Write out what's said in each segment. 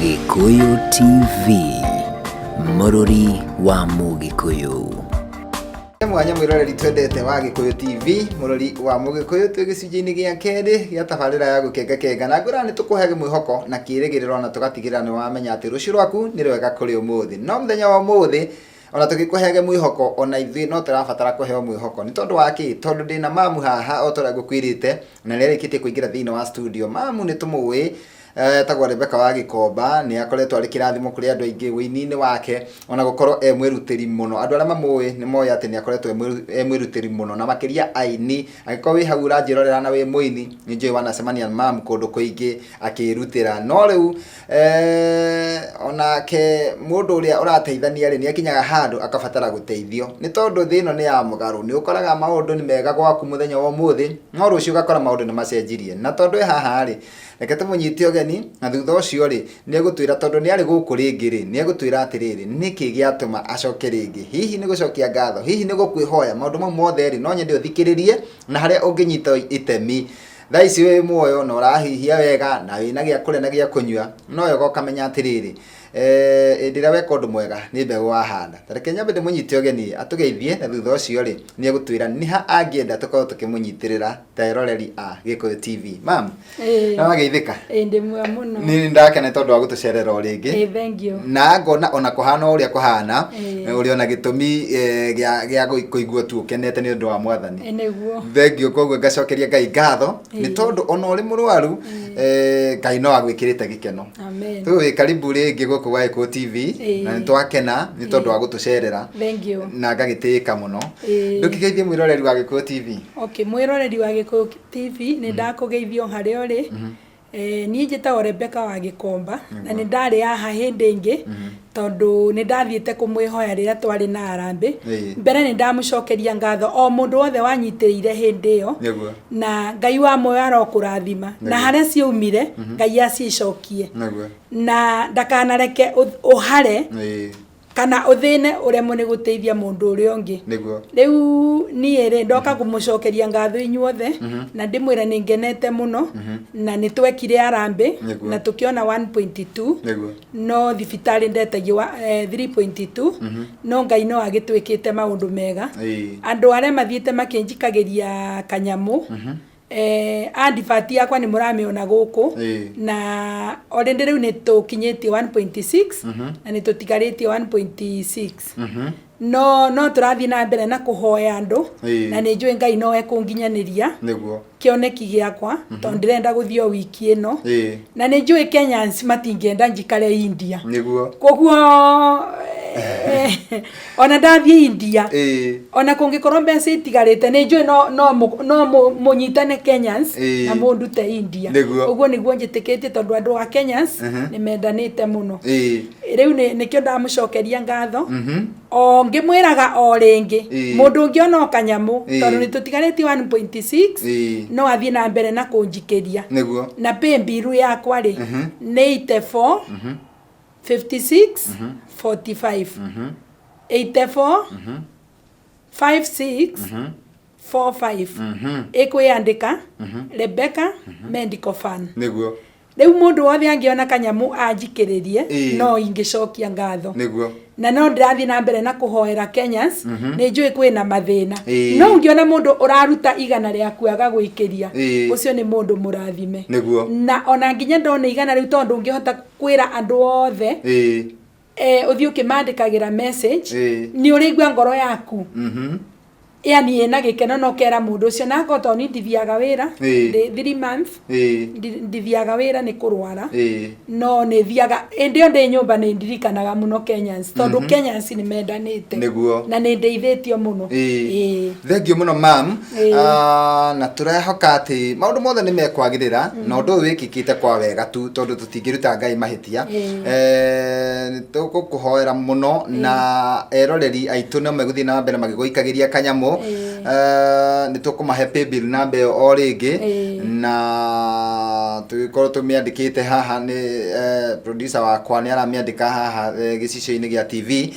Gikuyu TV, Mũrũri wa Mũgĩkũyũ. Mwanya mwiroreri twendete wa Gikuyu TV, Mũrũri wa Mũgĩkũyũ, twĩ gĩcunjĩ-inĩ gĩa kerĩ gĩa tabarĩra ya gũkenga na ngũra nĩ tũkũhege mwĩhoko na kĩĩrĩgĩrĩro na tũgatigĩrĩra nĩ wamenya atĩ rũciũ rwaku nĩ rwega kũrĩ ũmũthĩ. No mũthenya wa ũmũthĩ ona tũgĩkũhege mwĩhoko ona ithuĩ no tũrabatara kũheo mwĩhoko nĩ tondũ wa kĩ? Tondũ ndĩna mamu haha o torĩa ngũkwĩrĩte na nĩ arĩkĩtie kũingĩra thĩinĩ wa studio. Mamu nĩ tũmũĩ tagwa Rebecca wa Gĩkomba, nĩ akoretwo arĩ kĩrathimo kũrĩ andũ aingĩ wĩini-inĩ wake ona gũkorwo mwĩrutĩri mũno. Andũ arĩa mamũĩ nĩ moĩ atĩ nĩ akoretwo mwĩrutĩri mũno na makĩria aini. Angĩkorwo wĩ hau ũranjĩrorera na wĩ mũini, nĩ njũĩ wanacemania na mamu kũndũ kũingĩ akĩrutĩra. No rĩu onake mũndũ ũrĩa ũrateithania rĩ nĩ akinyaga handũ akabatara gũteithio, nĩ tondũ thĩ ĩno nĩ ya mũgarũ. Nĩ ũkoraga maũndũ nĩ mega gwaku mũthenya wa ũmũthĩ, no rũciũ ũgakora maũndũ nĩ macenjirie. Na tondũ haha rĩ, reke tũmũnyite ũgeni na thutha ũcio rĩ nĩ egũtwĩra, tondũ nĩ arĩ gũkũ rĩngĩ rĩ, nĩ egũtwĩra atĩrĩrĩ nĩkĩ gĩatũma acoke rĩngĩ. Hihi nĩ gũcokia ngatho, hihi nĩ gũkwĩhoya, maũndũ mau mothe rĩ no nyende ũthikĩrĩrie na harĩa ũngĩnyita itemi. Thaa ici wĩ muoyo na ũrahihia wega na wĩna gĩa kũrĩa na gĩa kũnyua, no wega ũkamenya atĩrĩrĩ hĩndĩ ĩrĩa weka ũndũ mwega nĩ mbegũ wahanda. Reke nyambe ndĩmũnyite ũgeni atũgeithie na thutha ũcio rĩ nĩ egũtwĩra nĩ ha angĩenda tũkorwo tũkĩmũnyitĩrĩra ta eroreri a Gikuyu TV. Mam, na wageithĩka? Ndĩ mwega mũno. Nĩ ndakena tondũ wa gũtũcerera o rĩngĩ. Thank you. Na ngona ona kũhana ũrĩa kũhana ũrĩ ona gĩtũmi gĩa kũigua tu ũkenete nĩ ũndũ wa Mwathani. Nĩguo. Thank you. Koguo ngacokeria Ngai ngatho nĩ tondũ ona ũrĩ mũrwaru Ngai no agwĩkĩrĩte gĩkeno. Amen. Tũĩ karibu rĩngĩ gũkũ wa Gikuyu TV na nĩ twakena nĩ tondũ wa gũtũcerera. Thank you. Na ngagĩtĩĩka mũno. Ndũkĩgeithie mwĩroreri wa Gikuyu TV. Okay, mwĩroreri wa Gikuyu TV nĩ ndakũgeithio harĩa ũrĩ. Niĩ njĩtagwo Rebecca wa Gĩkomba na nĩ ndarĩ haha hĩndĩ ĩngĩ tondũ nĩ ndathiĩte kũmwĩhoya rĩrĩa twarĩ na harambĩ. Mbere nĩ ndamũcokeria ngatho o mũndũ wothe wanyitĩrĩire hĩndĩ ĩyo, na Ngai wa muoyo arokũrathima na harĩa ciaumire Ngai acicokie na ndakanareke ũhare kana ũthĩne ũremwo nĩ gũteithia mũndũ ũrĩa ũngĩ. Rĩu niĩ rĩ ndoka kũmũcokeria ngatho inyuothe na ndĩmwĩre nĩ ngenete mũno na nĩ twekire harambĩ na tũkĩona 1.2 no thibitarĩ ndetagio 3.2 no Ngai no agĩtwĩkĩte maũndũ mega. Andũ arĩa mathiĩte makĩnjikagĩria kanyamũ andibati yakwa nĩ mũramĩona gũkũ na already rĩu nĩ tũkinyĩtie 1.6 na nĩ tũtigarĩtie 1.6 no tũrathiĩ na mbere na kũhoya andũ na nĩ njũĩ Ngai no ekũnginyanĩria kĩoneki gĩakwa tondũ ndĩrenda gũthiĩ o wiki ĩno na nĩ njũĩ Kenyans matingĩenda njikare India, koguo ona ndathiĩ India ona kũngĩkorwo mbeca itigarĩte nĩ njũĩ no mũnyitane Kenyans na mũndũ te India. Ũguo nĩguo njĩtĩkĩtie tondũ andũ a Kenyans nĩ mendanĩte mũno. Rĩu nĩkĩo ndamũcokeria ngatho o ngĩmwĩraga o rĩngĩ mũndũ ũngĩ ona kanyamũ tondũ nĩ tũtigarĩtie 1.6 no athiĩ na mbere na kũnjikĩria na pay bill yakwa rĩ nĩ 84 56 45 84 56 45 ĩkwĩandĩka Rebecca Medical Fund. Rĩu mũndũ wothe angĩona kanyamũ anjikĩrĩrie no ingĩcokia ngatho na no ndĩrathiĩ na mbere na kũhoera Kenyans. Nĩ njũĩ kwĩna mathĩna no ũngĩona mũndũ ũraruta igana rĩaku aga gwĩkĩria ũcio nĩ mũndũ mũrathime na ona nginya ndona igana rĩu tondũ ũngĩhota kwĩra andũ othe ũthiĩ ũkĩmandĩkagĩra message nĩ ũrĩigua ngoro yaku yani ena gĩkeno no kera mũndũ ũcio na akorwo ni ndithiaga wĩra 3 months ndithiaga wĩra nĩ kũrwara no nĩ thiaga ĩndĩ ndĩ nyũmba nĩ ndirikanaga mũno Kenyans tondũ Kenyans nĩ mendanĩte na nĩ ndeithĩtio mũno. Thank you mũno mam. Na tũrehoka atĩ maũndũ mothe nĩ mekwagĩrĩra na ũndũ ũyũ wĩkĩkĩte kwa wega tu tondũ tũtingĩruta Ngai mahĩtia. Tũkũhoera mũno na eroreri aitũ no megũthiĩ na mbere magĩgũikagĩria kanyamũ nĩ tũkũmahe pay bill namba ĩyo o rĩngĩ na tugikorwo tumiandikite haha ni producer wakwa ni aramiandika haha gicicio-ini gia TV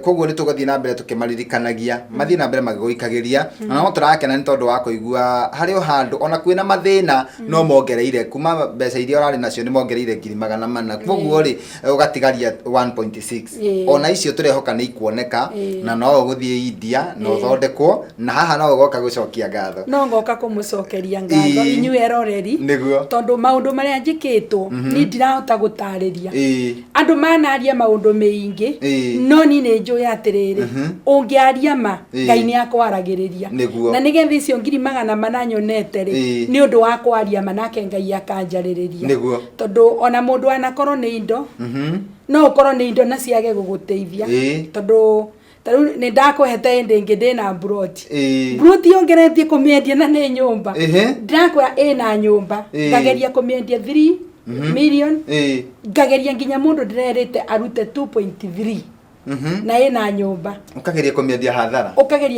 koguo ni tugathie na mbere tukimaririkanagia mathie na mbere magiguikagiria na no turakena ni tondu wa kuigua hari o handu ona kwina mathina no mongereire kuma mbeca iria urari nacio ni mongereire 400 koguo ri ugatigaria 1.6 ona icio turehoka ni ikuoneka na no uguthie India no thondekwo na haha no ugoka gucokia ngatho no ngoka kumucokeria ngatho inyuĩ eroreri tondu maundu maria njikitwo ni ndirahota gutariria andu manaria maundu meingi no ni ni njui atiriri ungiaria ma Ngai ni akwaragiriria na nigetha icio 400 nyonete ri ni undu wa kwaria manake Ngai akanjaririria tondu ona mundu anakorwo ni indo no ukorwo ni indo na ciage guguteithia tondu taru ni ndakuhete ndingi ndina broti broti ongeretie kumiendia na ni nyumba ndakwa ina nyumba ngageria kumiendia 3 million ngageria nginya mundu ndirerite arute 2.3 na ina nyumba ukageria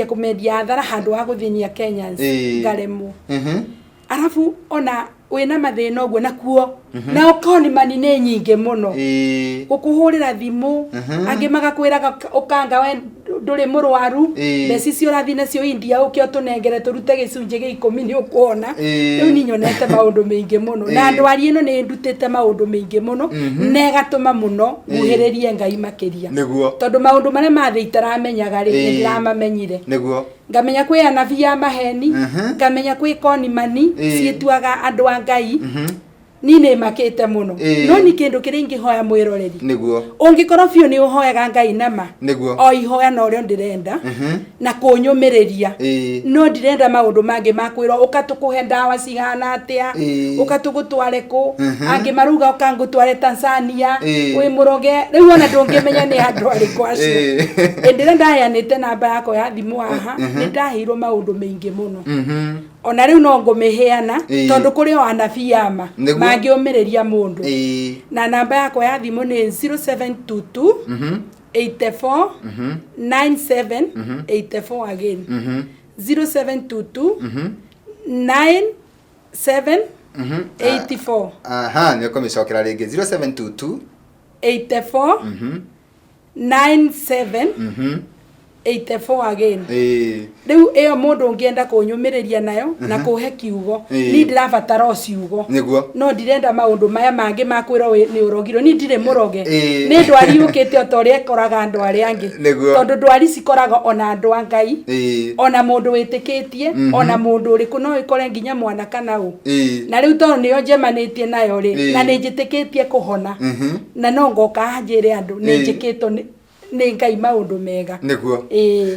kumiendia hathara handu ha guthinia Kenyans ngaremu arafu ona wina mathina oguo nakuo na okoni mani ni nyinge muno ukuhurira thimu angi magakwiraga ukanga we nduri murwaru meci cio rathi nacio India ukio tunengere turute gicunje gi 10 ni ukuona riu ni nyonete maundu meingi muno na ndwari ino ni ndutite maundu meingi muno negatuma muno guhiririe Ngai makiria tondu maundu maria mathe itaramenyaga ri ndiramamenyire ngamenya kwi anabi ya maheni ngamenya kwi koni mani cietuaga andu a Ngai nine makete muno no ni kindu kiri ingihoya mwiroreri ungikorwo biu ni uhoyaga Ngai nama o ihoya no rio ndirenda na kunyumiriria no ndirenda maundu mangi makwirwo ukatukuhe ndawa cigana atia ukatugutware ku angi maruga ukangutware Tanzania wi muroge riu ona ndungimenya ni andu ariku acio ndire ndayanite namba yako ya thimu haha ni ndahirwo maundu meingi muno ona riu no ngumiheana tondu kuri o anabi ama mangiumiriria mundu na namba yako ya thimu ni 0722 84 97 84 again 0722 97 84 aha ni kumicokera ringi 0722 84 97 84 again riu iyo mundu ungienda kunyumiriria nayo na kuhe kiugo ni ndirabatara ociugo no ndirenda maundu maya mangi makwirwo ni urogiro ni ndire muroge ni ndwari ukite otoria koraga andu ari angi tondu ndwari cikoraga ona andu a Ngai ona mundu witikitie ona mundu uriku no ikore nginya mwana kana u na riu tondu niyo njemanitie nayo ri na ni njitikitie kuhona na no ngoka hanjire andu ni njikitwo ni Ngai maundu mega niguo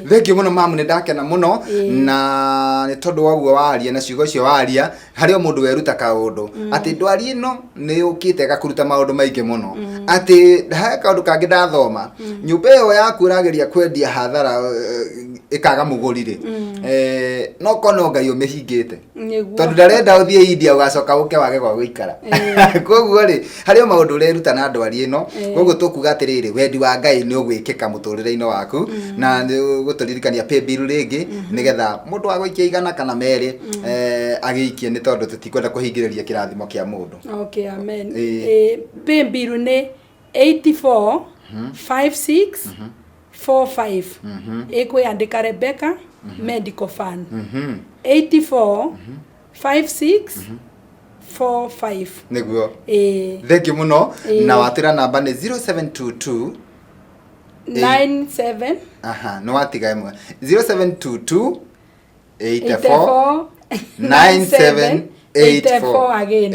thank you muno mamu ni ndakena muno na ni tondu waguo waria na ciugo cio waria hari o mundu weruta kaundu ati ndwari ino ni ukite gakuruta maundu maingi muno ati ha kaundu kangi ndathoma nyumba iyo yaku urageria kwendia hathara ikaga mugurire no kono Ngai umihingite tondu ndarenda uthie India ugacoka uke wage gwa guikara koguo ri hari o maundu ureruta na ndwari ino koguo tukuga atiriri wendi wa Ngai ni ugwikika muturire-ini waku na guturirikania pay bill ringi nigetha mundu agwikia igana kana meri agiikie ni tondu tutikwenda kuhingiriria kirathimo kia mundu okay amen pay bill ni 84 56 45 ikwiyandika Rebecca Medical Fund 84 56 45 niguo thank you muno na watira namba ni 0722 97 aha no watiga imwe 0722 84 97 84 again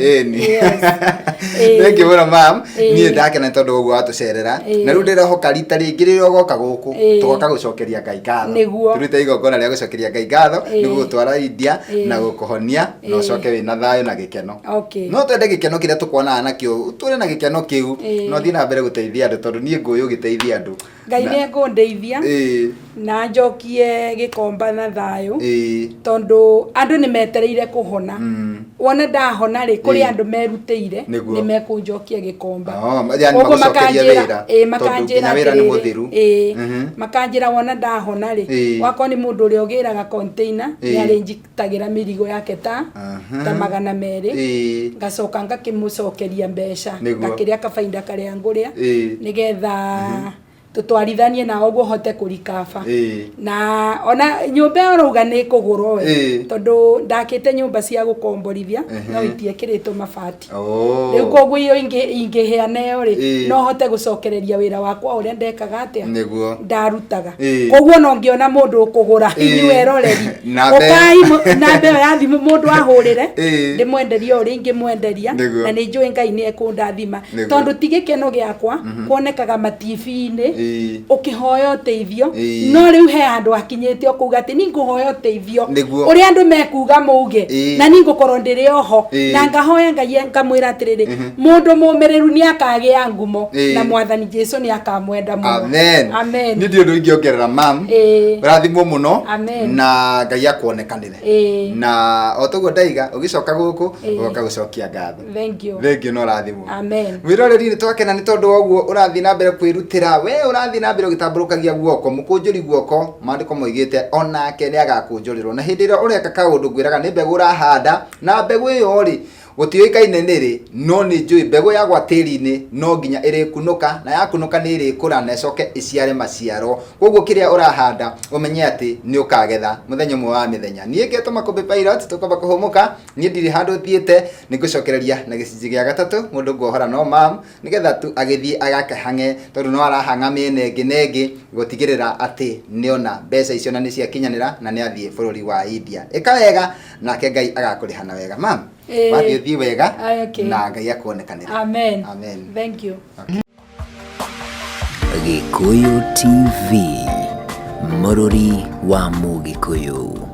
thank you muno mam ni ndakena tondu uguo watucerera na riu ndirahoka rita ringi riria ugoka guku tugoka gucokeria Ngai ngatho turute igongona ria gucokeria Ngai ngatho niguo gutwara India na gukuhonia na ucoke wina thayo na gikeno no twende gikeno kiria tukwona nakio turi na gikeno kiu no thina mbere guteithia andu tondu nie nguyu giteithia andu Ngai ni ngundeithia na njokie Gikomba na thayo tondu andu ni metereire kuhona wona ndahona ri kuri andu merutĩire ni mekunjokia Gikomba ogo makanjira makanjira ni muthiru makanjira wona ndahona ri wakwa ni mundu uri ogiraga container ni arenjitagira mirigo yake ta 200 ngacoka ngakimucokeria mbeca ngakiria kabainda karia nguria nigetha tutwarithanie na oguo hote kurikaba na ona nyumba oruga ni kugurwo we tondu ndakite nyumba cia gukomborithia no itie kirito mabati riu koguo iyo ingihia nayo ri no hote gucokereria wira wakwa uria ndekaga atia ndarutaga koguo no ngiona mundu ukugura inyuĩ eroreri ukai na mbeo ya thimu mundu ahurire ndimwenderia uri ingimwenderia na ni njui Ngai ni ekundathima tondu tigikeno giakwa kuonekaga mativi-ini ukihoya uteithio no riu he andu akinyite okuga ati ninguhoya uteithio uri andu mekuga muge na ningukorwo ndiri oho na ngahoya Ngai ngamwira atiriri mundu mumiriru ni akagia ngumo na mwathani Jesu ni akamwenda muno amen ni ndio ndingiongerera mam rathimwo muno na Ngai akuonekanire na otogo ndaiga ugicoka guku ugoka gucokia ngatho thank you no rathimwo amen wiroreri ni twakena ni tondu oguo urathi na mbere kwirutira we urathi na mbere ugitamburukagia guoko mukunjuri guoko mandiko moigite onake ni agakunjurirwo na hindi ira ureka kaundu ngwiraga ni mbegu urahanda na mbegu iyo ri gutioikaine niri no ni njui mbegu ya gwa tiri-ini no nginya irikunuka na yakunuka ni irikura na icoke iciare maciaro koguo kiria urahanda umenye ati ni ukagetha muthenya umwe wa mithenya nie ngeto Makombe Pilot tukomba kuhumuka nie ndiri handu thiete ni gucokereria na gicinji gia gatatu mundu ngohora no mam nigetha tu agithie agakehange tondu no arahanga miene nginegi gutigirira ati niona mbeca icio na ni cia kinyanira na ni athie bururi wa India ikawega nake Ngai agakurihana wega mam wathi wega na Ngai akuonekanira amen amen thank you Gikuyu TV, Mũrũri wa Mũgĩkũyũ.